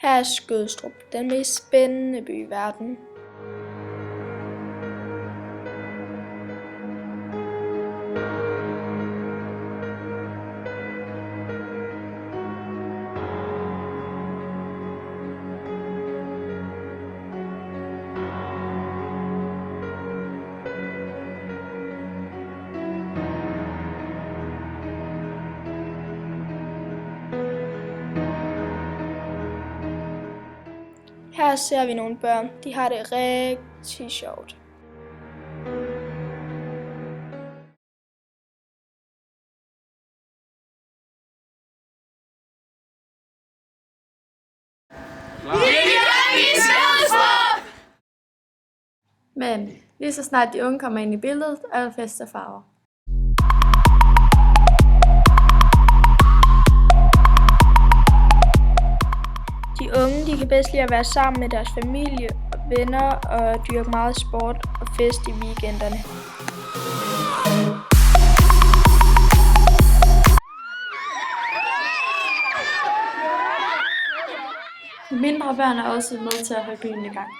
Her er Skødstrup, den mest spændende by i verden. Her ser vi nogle børn, de har det rigtig sjovt. Men lige så snart de unge kommer ind i billedet, er der fest og farver. De unge de kan bedst lide at være sammen med deres familie og venner og dyrke meget sport og fest i weekenderne. De mindre børn er også med til at holde byen i gang.